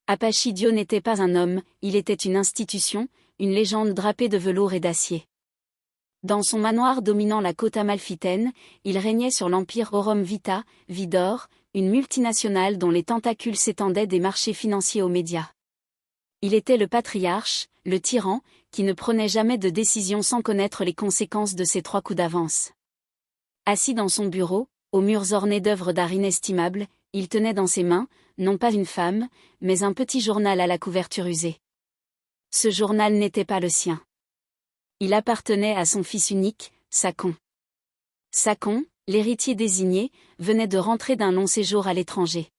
Apachidio n'était pas un homme, il était une institution, une légende drapée de velours et d'acier. Dans son manoir dominant la côte amalfitaine, il régnait sur l'empire Aurum Vita, Vidor, une multinationale dont les tentacules s'étendaient des marchés financiers aux médias. Il était le patriarche, le tyran, qui ne prenait jamais de décision sans connaître les conséquences de ses 3 coups d'avance. Assis dans son bureau, aux murs ornés d'œuvres d'art inestimables, il tenait dans ses mains, non pas une femme, mais un petit journal à la couverture usée. Ce journal n'était pas le sien. Il appartenait à son fils unique, Sakon. Sakon, l'héritier désigné, venait de rentrer d'un long séjour à l'étranger.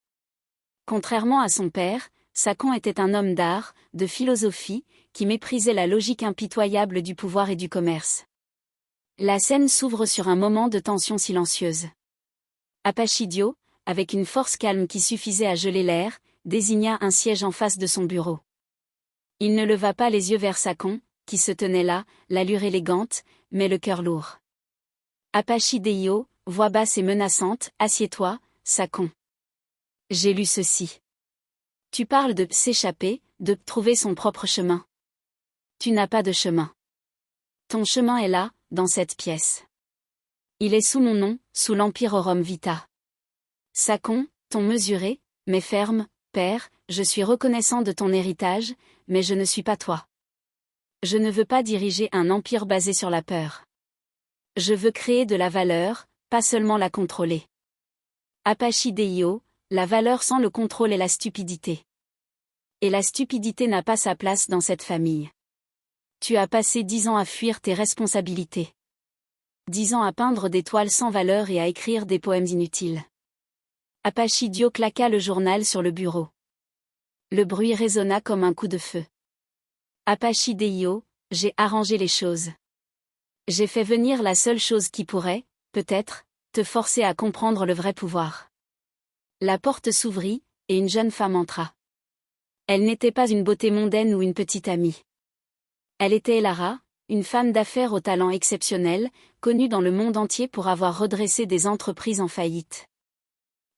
Contrairement à son père, Sakon était un homme d'art, de philosophie, qui méprisait la logique impitoyable du pouvoir et du commerce. La scène s'ouvre sur un moment de tension silencieuse. Apachidio, avec une force calme qui suffisait à geler l'air, désigna un siège en face de son bureau. Il ne leva pas les yeux vers Sakon, qui se tenait là, l'allure élégante, mais le cœur lourd. Apachideio, voix basse et menaçante, assieds-toi, Sakon. J'ai lu ceci. Tu parles de s'échapper, de trouver son propre chemin. Tu n'as pas de chemin. Ton chemin est là, dans cette pièce. Il est sous mon nom, sous l'Empire Aurum Vita. Sakon, ton mesuré, mais ferme, père, je suis reconnaissant de ton héritage, mais je ne suis pas toi. Je ne veux pas diriger un empire basé sur la peur. Je veux créer de la valeur, pas seulement la contrôler. Apachideio, la valeur sans le contrôle est la stupidité. Et la stupidité n'a pas sa place dans cette famille. Tu as passé 10 ans à fuir tes responsabilités. 10 ans à peindre des toiles sans valeur et à écrire des poèmes inutiles. Apachidio claqua le journal sur le bureau. Le bruit résonna comme un coup de feu. Apachideio, j'ai arrangé les choses. J'ai fait venir la seule chose qui pourrait, peut-être, te forcer à comprendre le vrai pouvoir. La porte s'ouvrit, et une jeune femme entra. Elle n'était pas une beauté mondaine ou une petite amie. Elle était Elara, une femme d'affaires au talent exceptionnel, connue dans le monde entier pour avoir redressé des entreprises en faillite.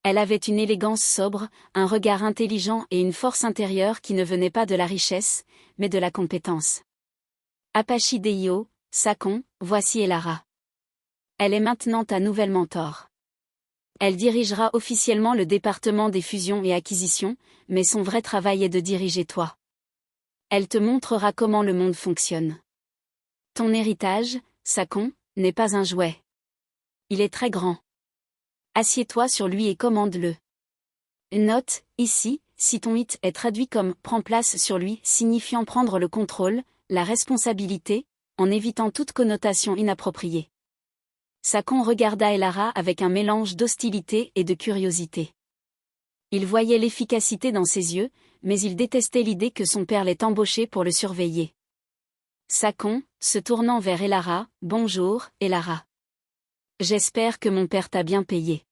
Elle avait une élégance sobre, un regard intelligent et une force intérieure qui ne venait pas de la richesse, mais de la compétence. Apachideio, Sakon, voici Elara. Elle est maintenant ta nouvelle mentor. Elle dirigera officiellement le département des fusions et acquisitions, mais son vrai travail est de diriger toi. Elle te montrera comment le monde fonctionne. Ton héritage, Sakon, n'est pas un jouet. Il est très grand. Assieds-toi sur lui et commande-le. Note, ici, si ton hit est traduit comme « prends place sur lui » signifiant prendre le contrôle, la responsabilité, en évitant toute connotation inappropriée. Sakon regarda Elara avec un mélange d'hostilité et de curiosité. Il voyait l'efficacité dans ses yeux, mais il détestait l'idée que son père l'ait embauché pour le surveiller. Sakon, se tournant vers Elara, « Bonjour, Elara. J'espère que mon père t'a bien payé.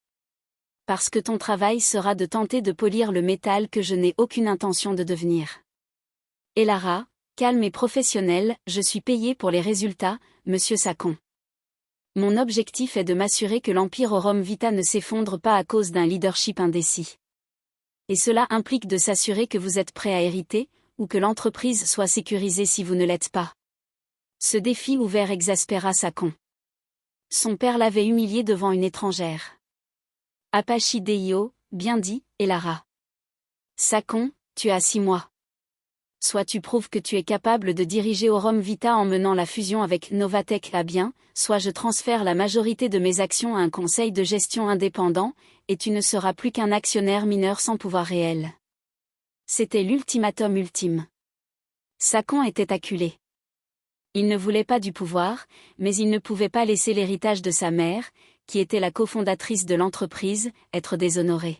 Parce que ton travail sera de tenter de polir le métal que je n'ai aucune intention de devenir. Elara, calme et professionnel, je suis payé pour les résultats, monsieur Sakon. Mon objectif est de m'assurer que l'Empire Aurum Vita ne s'effondre pas à cause d'un leadership indécis. Et cela implique de s'assurer que vous êtes prêt à hériter, ou que l'entreprise soit sécurisée si vous ne l'êtes pas. Ce défi ouvert exaspéra Sakon. Son père l'avait humilié devant une étrangère. Apachideio, bien dit, Elara. Sakon, tu as 6 mois. Soit tu prouves que tu es capable de diriger Aurum Vita en menant la fusion avec Novatech à bien, soit je transfère la majorité de mes actions à un conseil de gestion indépendant, et tu ne seras plus qu'un actionnaire mineur sans pouvoir réel. C'était l'ultimatum ultime. Sakon était acculé. Il ne voulait pas du pouvoir, mais il ne pouvait pas laisser l'héritage de sa mère, qui était la cofondatrice de l'entreprise, être déshonoré.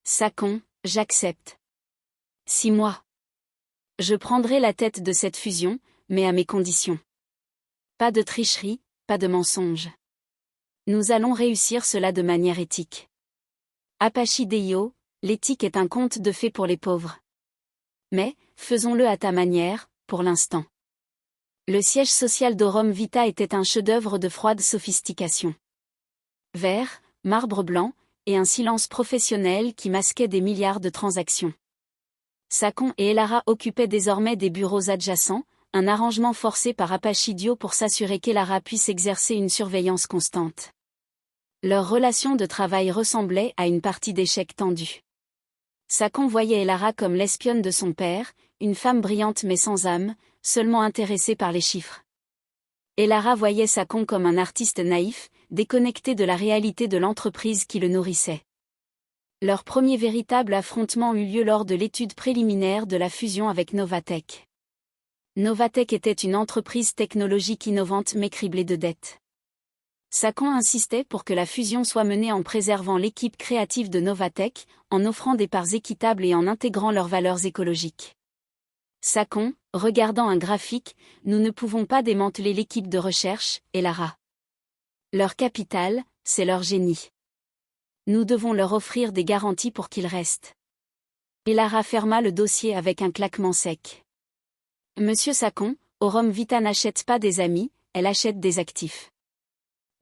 Sakon, j'accepte. 6 mois. Je prendrai la tête de cette fusion, mais à mes conditions. Pas de tricherie, pas de mensonge. Nous allons réussir cela de manière éthique. Apachideio, l'éthique est un conte de fées pour les pauvres. Mais, faisons-le à ta manière, pour l'instant. Le siège social d'Aurum Vita était un chef-d'œuvre de froide sophistication. Vert, marbre blanc, et un silence professionnel qui masquait des milliards de transactions. Sakon et Elara occupaient désormais des bureaux adjacents, un arrangement forcé par Apachidio pour s'assurer qu'Elara puisse exercer une surveillance constante. Leur relation de travail ressemblait à une partie d'échecs tendue. Sakon voyait Elara comme l'espionne de son père, une femme brillante mais sans âme, seulement intéressée par les chiffres. Elara voyait Sakon comme un artiste naïf, déconnecté de la réalité de l'entreprise qui le nourrissait. Leur premier véritable affrontement eut lieu lors de l'étude préliminaire de la fusion avec Novatech. Novatech était une entreprise technologique innovante mais criblée de dettes. Sakon insistait pour que la fusion soit menée en préservant l'équipe créative de Novatech, en offrant des parts équitables et en intégrant leurs valeurs écologiques. Sakon, regardant un graphique, nous ne pouvons pas démanteler l'équipe de recherche, Elara. Leur capital, c'est leur génie. Nous devons leur offrir des garanties pour qu'ils restent. Elara ferma le dossier avec un claquement sec. Monsieur Sakon, Aurum Vita n'achète pas des amis, elle achète des actifs.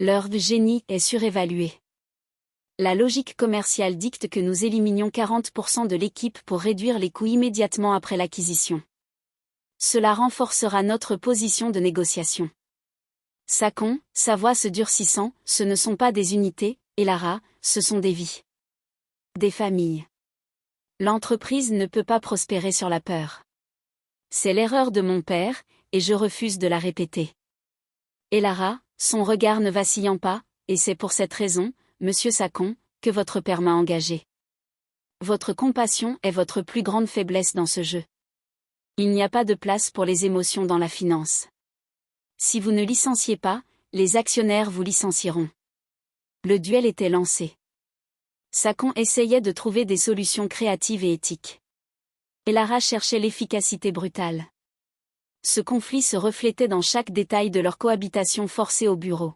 Leur génie est surévalué. La logique commerciale dicte que nous éliminions 40% de l'équipe pour réduire les coûts immédiatement après l'acquisition. Cela renforcera notre position de négociation. Sakon, sa voix se durcissant, ce ne sont pas des unités, Elara, ce sont des vies. Des familles. L'entreprise ne peut pas prospérer sur la peur. C'est l'erreur de mon père, et je refuse de la répéter. Elara, son regard ne vacillant pas, et c'est pour cette raison, monsieur Sakon, que votre père m'a engagé. Votre compassion est votre plus grande faiblesse dans ce jeu. Il n'y a pas de place pour les émotions dans la finance. Si vous ne licenciez pas, les actionnaires vous licencieront. Le duel était lancé. Sakon essayait de trouver des solutions créatives et éthiques. Elara cherchait l'efficacité brutale. Ce conflit se reflétait dans chaque détail de leur cohabitation forcée au bureau.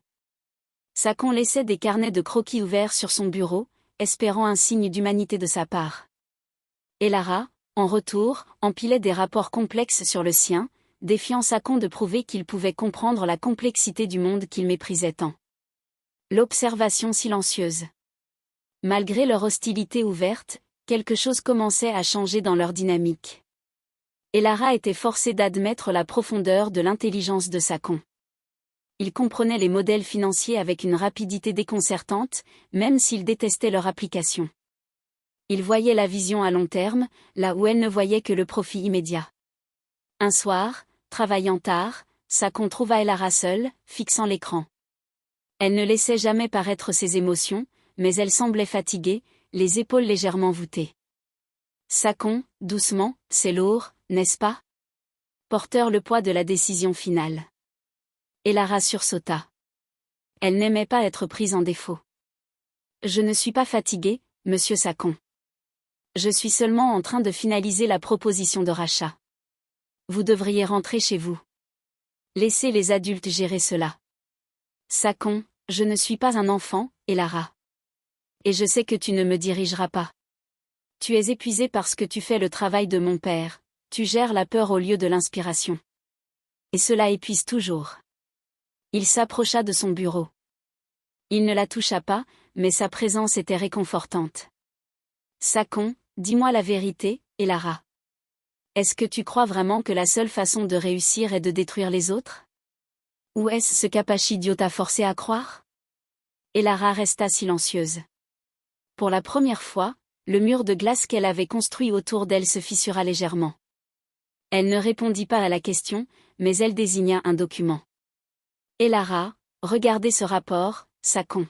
Sakon laissait des carnets de croquis ouverts sur son bureau, espérant un signe d'humanité de sa part. Elara, en retour, empilait des rapports complexes sur le sien, défiant Sakon de prouver qu'il pouvait comprendre la complexité du monde qu'il méprisait tant. L'observation silencieuse. Malgré leur hostilité ouverte, quelque chose commençait à changer dans leur dynamique. Elara était forcée d'admettre la profondeur de l'intelligence de Sakon. Il comprenait les modèles financiers avec une rapidité déconcertante, même s'il détestait leur application. Il voyait la vision à long terme, là où elle ne voyait que le profit immédiat. Un soir, travaillant tard, Sakon trouva Elara seule, fixant l'écran. Elle ne laissait jamais paraître ses émotions, mais elle semblait fatiguée, les épaules légèrement voûtées. Sakon, doucement, c'est lourd, n'est-ce pas? Porteur le poids de la décision finale. Elara sursauta. Elle n'aimait pas être prise en défaut. Je ne suis pas fatiguée, monsieur Sakon. Je suis seulement en train de finaliser la proposition de rachat. Vous devriez rentrer chez vous. Laissez les adultes gérer cela. Sakon, je ne suis pas un enfant, Elara. Et je sais que tu ne me dirigeras pas. Tu es épuisé parce que tu fais le travail de mon père, tu gères la peur au lieu de l'inspiration. Et cela épuise toujours. Il s'approcha de son bureau. Il ne la toucha pas, mais sa présence était réconfortante. Sakon, dis-moi la vérité, Elara. Est-ce que tu crois vraiment que la seule façon de réussir est de détruire les autres? Ou est-ce ce qu'Apachidio t'a forcé à croire? Elara resta silencieuse. Pour la première fois, le mur de glace qu'elle avait construit autour d'elle se fissura légèrement. Elle ne répondit pas à la question, mais elle désigna un document. Elara, regardez ce rapport, Sakon.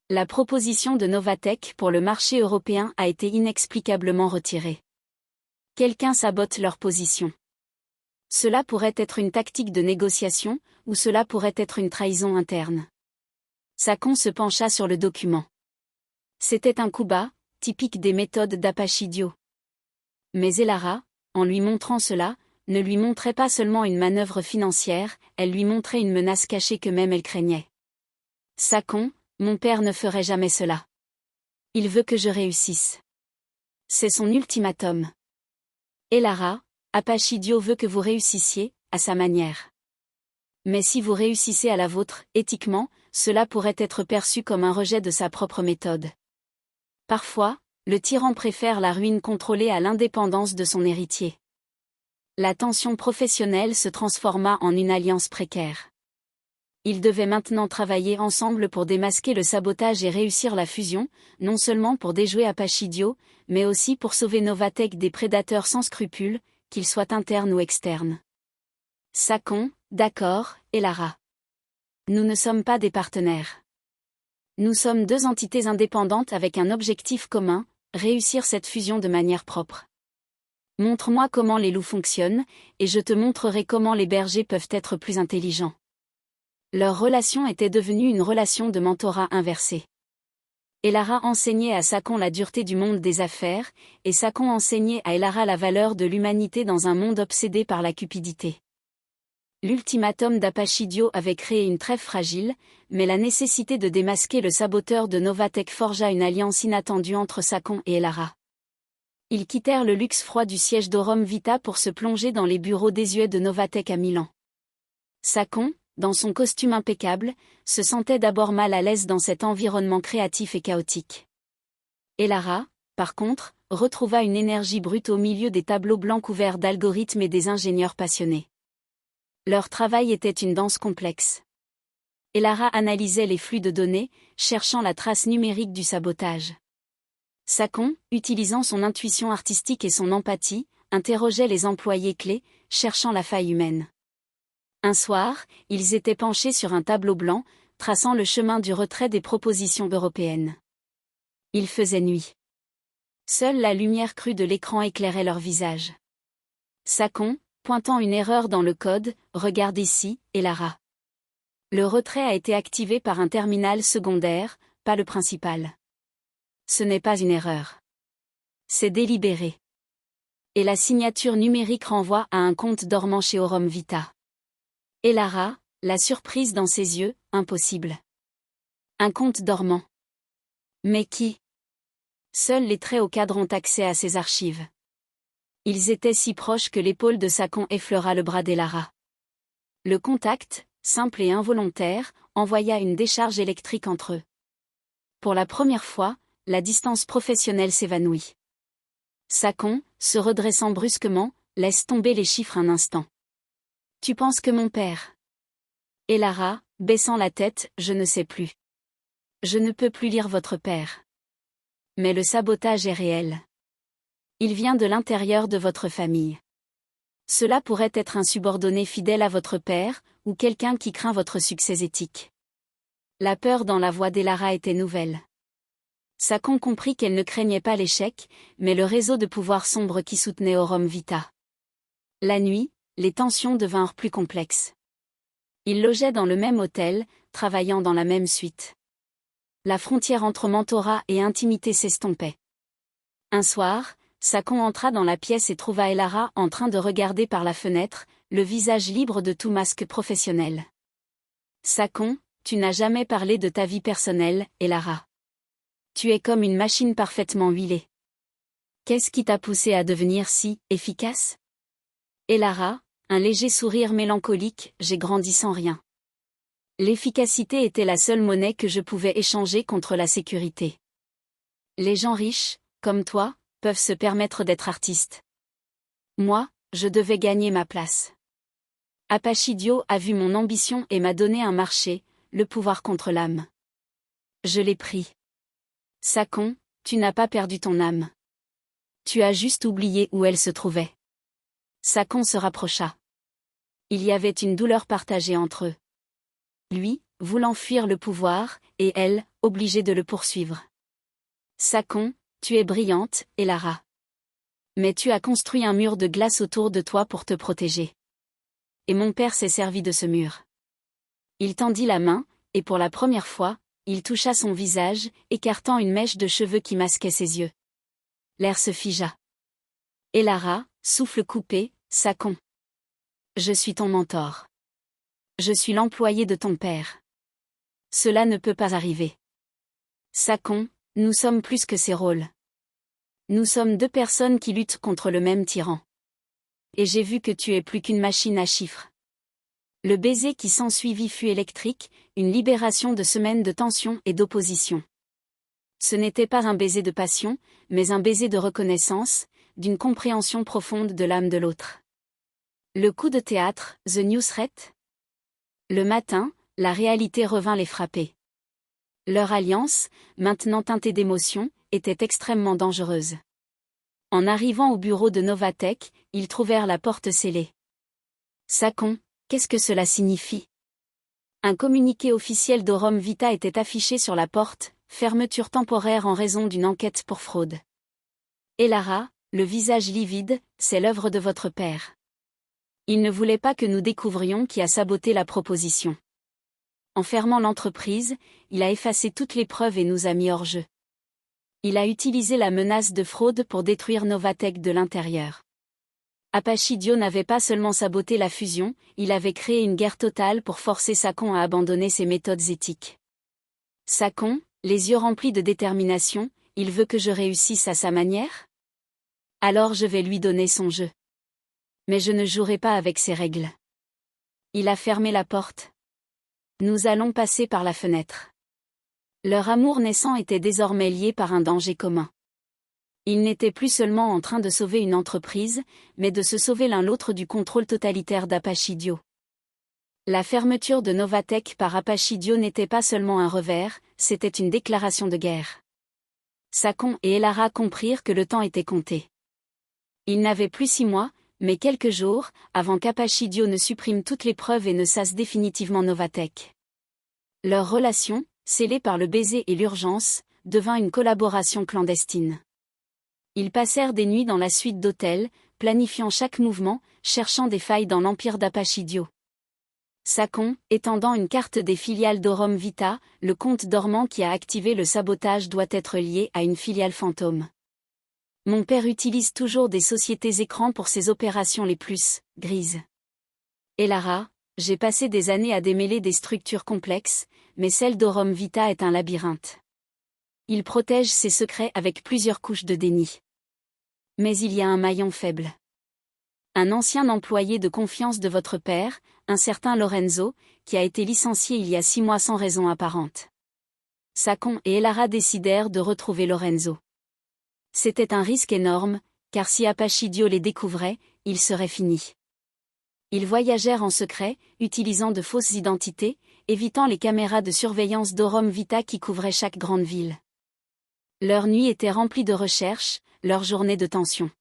La proposition de Novatech pour le marché européen a été inexplicablement retirée. Quelqu'un sabote leur position. Cela pourrait être une tactique de négociation, ou cela pourrait être une trahison interne. Sakon se pencha sur le document. C'était un coup bas, typique des méthodes d'Apachidio. Mais Elara, en lui montrant cela, ne lui montrait pas seulement une manœuvre financière, elle lui montrait une menace cachée que même elle craignait. Sakon, mon père ne ferait jamais cela. Il veut que je réussisse. C'est son ultimatum. Elara, Apachidio veut que vous réussissiez, à sa manière. Mais si vous réussissez à la vôtre, éthiquement, cela pourrait être perçu comme un rejet de sa propre méthode. Parfois, Le tyran préfère la ruine contrôlée à l'indépendance de son héritier. La tension professionnelle se transforma en une alliance précaire. Ils devaient maintenant travailler ensemble pour démasquer le sabotage et réussir la fusion, non seulement pour déjouer Apachidio, mais aussi pour sauver Novatek des prédateurs sans scrupules, qu'ils soient internes ou externes. Sakon, d'accord, et Lara. Nous ne sommes pas des partenaires. Nous sommes deux entités indépendantes avec un objectif commun, réussir cette fusion de manière propre. Montre-moi comment les loups fonctionnent, et je te montrerai comment les bergers peuvent être plus intelligents. Leur relation était devenue une relation de mentorat inversée. Elara enseignait à Sakon la dureté du monde des affaires, et Sakon enseignait à Elara la valeur de l'humanité dans un monde obsédé par la cupidité. L'ultimatum d'Apachidio avait créé une trêve fragile, mais la nécessité de démasquer le saboteur de Novatek forgea une alliance inattendue entre Sakon et Elara. Ils quittèrent le luxe froid du siège d'Aurum Vita pour se plonger dans les bureaux désuets de Novatek à Milan. Sakon, dans son costume impeccable, se sentait d'abord mal à l'aise dans cet environnement créatif et chaotique. Elara, par contre, retrouva une énergie brute au milieu des tableaux blancs couverts d'algorithmes et des ingénieurs passionnés. Leur travail était une danse complexe. Elara analysait les flux de données, cherchant la trace numérique du sabotage. Sakon, utilisant son intuition artistique et son empathie, interrogeait les employés clés, cherchant la faille humaine. Un soir, ils étaient penchés sur un tableau blanc, traçant le chemin du retrait des propositions européennes. Il faisait nuit. Seule la lumière crue de l'écran éclairait leur visage. Sakon, pointant une erreur dans le code, regarde ici, Elara. Le retrait a été activé par un terminal secondaire, pas le principal. Ce n'est pas une erreur. C'est délibéré. Et la signature numérique renvoie à un compte dormant chez Aurum Vita. Elara, la surprise dans ses yeux, impossible. Un compte dormant. Mais qui? Seuls les très hauts cadres ont accès à ces archives. Ils étaient si proches que l'épaule de Sakon effleura le bras d'Elara. Le contact, simple et involontaire, envoya une décharge électrique entre eux. Pour la première fois, la distance professionnelle s'évanouit. Sakon, se redressant brusquement, laisse tomber les chiffres un instant. Tu penses que mon père? Elara, baissant la tête, je ne sais plus. Je ne peux plus lire votre père. Mais le sabotage est réel. Il vient de l'intérieur de votre famille. Cela pourrait être un subordonné fidèle à votre père, ou quelqu'un qui craint votre succès éthique. La peur dans la voix d'Elara était nouvelle. Sakon comprit qu'elle ne craignait pas l'échec, mais le réseau de pouvoir sombre qui soutenait Aurum Vita. La nuit, les tensions devinrent plus complexes. Ils logeaient dans le même hôtel, travaillant dans la même suite. La frontière entre mentorat et intimité s'estompait. Un soir, Sakon entra dans la pièce et trouva Elara en train de regarder par la fenêtre, le visage libre de tout masque professionnel. Sakon, tu n'as jamais parlé de ta vie personnelle, Elara. Tu es comme une machine parfaitement huilée. Qu'est-ce qui t'a poussé à devenir si efficace? Elara, un léger sourire mélancolique, j'ai grandi sans rien. L'efficacité était la seule monnaie que je pouvais échanger contre la sécurité. Les gens riches, comme toi, peuvent se permettre d'être artistes. Moi, je devais gagner ma place. Apachidio a vu mon ambition et m'a donné un marché, le pouvoir contre l'âme. Je l'ai pris. Sakon, tu n'as pas perdu ton âme. Tu as juste oublié où elle se trouvait. Sakon se rapprocha. Il y avait une douleur partagée entre eux. Lui, voulant fuir le pouvoir, et elle, obligée de le poursuivre. Sakon, tu es brillante, Elara. Mais tu as construit un mur de glace autour de toi pour te protéger. Et mon père s'est servi de ce mur. Il tendit la main, et pour la première fois, il toucha son visage, écartant une mèche de cheveux qui masquait ses yeux. L'air se figea. Elara, souffle coupé, Sakon. Je suis ton mentor. Je suis l'employé de ton père. Cela ne peut pas arriver. Sakon, nous sommes plus que ces rôles. Nous sommes deux personnes qui luttent contre le même tyran. Et j'ai vu que tu es plus qu'une machine à chiffres. Le baiser qui s'ensuivit fut électrique, une libération de semaines de tension et d'opposition. Ce n'était pas un baiser de passion, mais un baiser de reconnaissance, d'une compréhension profonde de l'âme de l'autre. Le coup de théâtre, The New Threat. Le matin, la réalité revint les frapper. Leur alliance, maintenant teintée d'émotion, était extrêmement dangereuse. En arrivant au bureau de Novatek, ils trouvèrent la porte scellée. Sacon, qu'est-ce que cela signifie? Un communiqué officiel d'Aurum Vita était affiché sur la porte, fermeture temporaire en raison d'une enquête pour fraude. Elara, le visage livide, c'est l'œuvre de votre père. Il ne voulait pas que nous découvrions qui a saboté la proposition. En fermant l'entreprise, il a effacé toutes les preuves et nous a mis hors jeu. Il a utilisé la menace de fraude pour détruire Novatek de l'intérieur. Apachidio n'avait pas seulement saboté la fusion, il avait créé une guerre totale pour forcer Sacon à abandonner ses méthodes éthiques. Sacon, les yeux remplis de détermination, il veut que je réussisse à sa manière? Alors je vais lui donner son jeu. Mais je ne jouerai pas avec ses règles. Il a fermé la porte. Nous allons passer par la fenêtre. Leur amour naissant était désormais lié par un danger commun. Ils n'étaient plus seulement en train de sauver une entreprise, mais de se sauver l'un l'autre du contrôle totalitaire d'Apachidio. La fermeture de Novatek par Apachidio n'était pas seulement un revers, c'était une déclaration de guerre. Sacon et Elara comprirent que le temps était compté. Ils n'avaient plus 6 mois, mais quelques jours, avant qu'Apachidio ne supprime toutes les preuves et ne sasse définitivement Novatek. Leur relation, scellée par le baiser et l'urgence, devint une collaboration clandestine. Ils passèrent des nuits dans la suite d'hôtels, planifiant chaque mouvement, cherchant des failles dans l'empire d'Apachidio. Sacon, étendant une carte des filiales d'Aurum Vita, le compte dormant qui a activé le sabotage doit être lié à une filiale fantôme. Mon père utilise toujours des sociétés écrans pour ses opérations les plus grises. Elara, j'ai passé des années à démêler des structures complexes, mais celle d'Aurum Vita est un labyrinthe. Il protège ses secrets avec plusieurs couches de déni. Mais il y a un maillon faible. Un ancien employé de confiance de votre père, un certain Lorenzo, qui a été licencié il y a 6 mois sans raison apparente. Sacon et Elara décidèrent de retrouver Lorenzo. C'était un risque énorme, car si Apachidio les découvrait, il serait fini. Ils voyagèrent en secret, utilisant de fausses identités, évitant les caméras de surveillance d'Aurum Vita qui couvraient chaque grande ville. Leurs nuits étaient remplies de recherches, leurs journées de tension.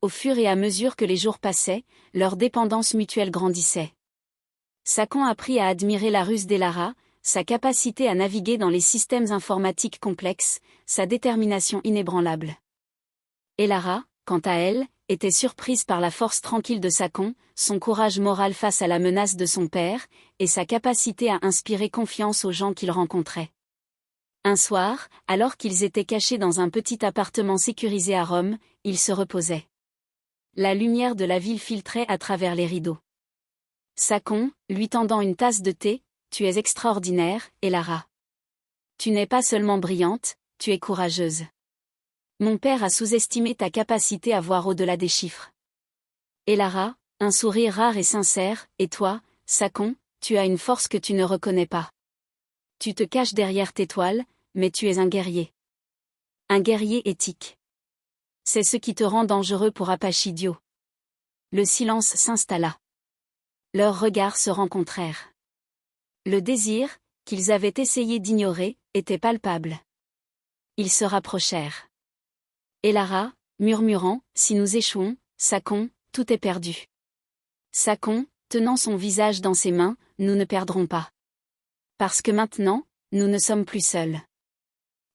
Au fur et à mesure que les jours passaient, leur dépendance mutuelle grandissait. Sacon apprit à admirer la ruse d'Elara, sa capacité à naviguer dans les systèmes informatiques complexes, sa détermination inébranlable. Elara, quant à elle, était surprise par la force tranquille de Sacon, son courage moral face à la menace de son père, et sa capacité à inspirer confiance aux gens qu'il rencontrait. Un soir, alors qu'ils étaient cachés dans un petit appartement sécurisé à Rome, ils se reposaient. La lumière de la ville filtrait à travers les rideaux. Sacon, lui tendant une tasse de thé, « Tu es extraordinaire, Elara. Tu n'es pas seulement brillante, tu es courageuse. Mon père a sous-estimé ta capacité à voir au-delà des chiffres. » Elara, un sourire rare et sincère, « Et toi, Sacon, tu as une force que tu ne reconnais pas. Tu te caches derrière tes toiles, mais tu es un guerrier. Un guerrier éthique. C'est ce qui te rend dangereux pour Apachidio. » Le silence s'installa. Leurs regards se rencontrèrent. Le désir, qu'ils avaient essayé d'ignorer, était palpable. Ils se rapprochèrent. Elara, murmurant, « Si nous échouons, Sacon, tout est perdu. » Sacon, tenant son visage dans ses mains, « Nous ne perdrons pas. Parce que maintenant, nous ne sommes plus seuls. »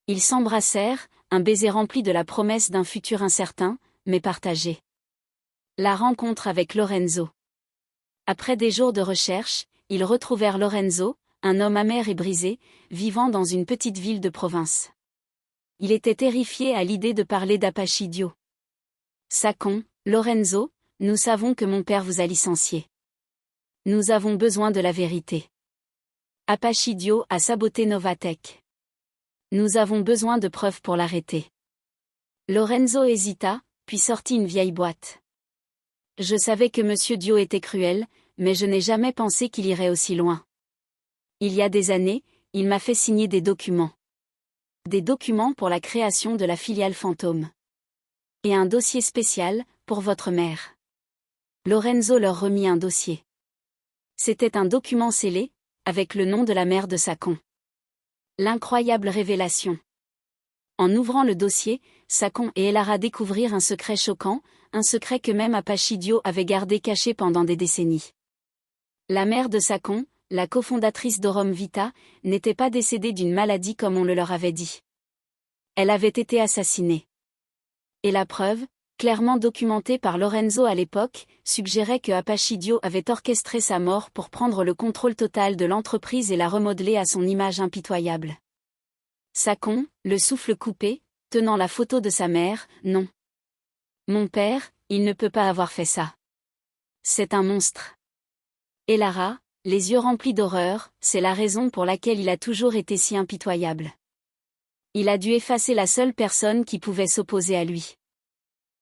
Ils s'embrassèrent, un baiser rempli de la promesse d'un futur incertain, mais partagé. La rencontre avec Lorenzo. Après des jours de recherche, ils retrouvèrent Lorenzo, un homme amer et brisé, vivant dans une petite ville de province. Il était terrifié à l'idée de parler d'Apachidio. « Sacon, Lorenzo, nous savons que mon père vous a licencié. Nous avons besoin de la vérité. Apachidio a saboté Novatek. Nous avons besoin de preuves pour l'arrêter. » Lorenzo hésita, puis sortit une vieille boîte. « Je savais que Monsieur Dio était cruel, mais je n'ai jamais pensé qu'il irait aussi loin. Il y a des années, il m'a fait signer des documents. Des documents pour la création de la filiale fantôme. Et un dossier spécial, pour votre mère. Lorenzo leur remit un dossier. C'était un document scellé, avec le nom de la mère de Sakon. L'incroyable révélation. En ouvrant le dossier, Sakon et Elara découvrirent un secret choquant, un secret que même Apachidio avait gardé caché pendant des décennies. La mère de Sakon, la cofondatrice d'Aurum Vita, n'était pas décédée d'une maladie comme on le leur avait dit. Elle avait été assassinée. Et la preuve, clairement documentée par Lorenzo à l'époque, suggérait que Apachidio avait orchestré sa mort pour prendre le contrôle total de l'entreprise et la remodeler à son image impitoyable. Sakon, le souffle coupé, tenant la photo de sa mère, non. Mon père, il ne peut pas avoir fait ça. C'est un monstre. Elara, les yeux remplis d'horreur, c'est la raison pour laquelle il a toujours été si impitoyable. Il a dû effacer la seule personne qui pouvait s'opposer à lui.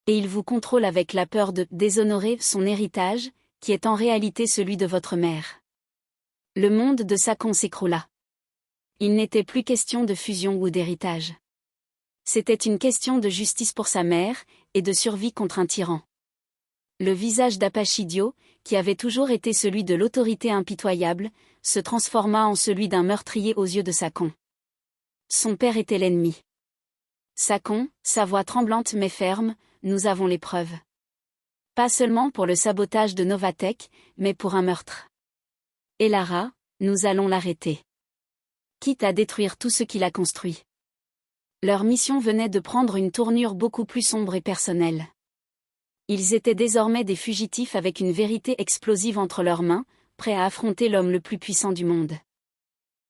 Et il vous contrôle avec la peur de déshonorer son héritage, qui est en réalité celui de votre mère. Le monde de Sakon s'écroula. Il n'était plus question de fusion ou d'héritage. C'était une question de justice pour sa mère, et de survie contre un tyran. Le visage d'Apachidio, qui avait toujours été celui de l'autorité impitoyable, se transforma en celui d'un meurtrier aux yeux de Sakon. Son père était l'ennemi. Sakon, sa voix tremblante mais ferme, nous avons les preuves. Pas seulement pour le sabotage de Novatech, mais pour un meurtre. Elara, nous allons l'arrêter. Quitte à détruire tout ce qu'il a construit. Leur mission venait de prendre une tournure beaucoup plus sombre et personnelle. Ils étaient désormais des fugitifs avec une vérité explosive entre leurs mains, prêts à affronter l'homme le plus puissant du monde.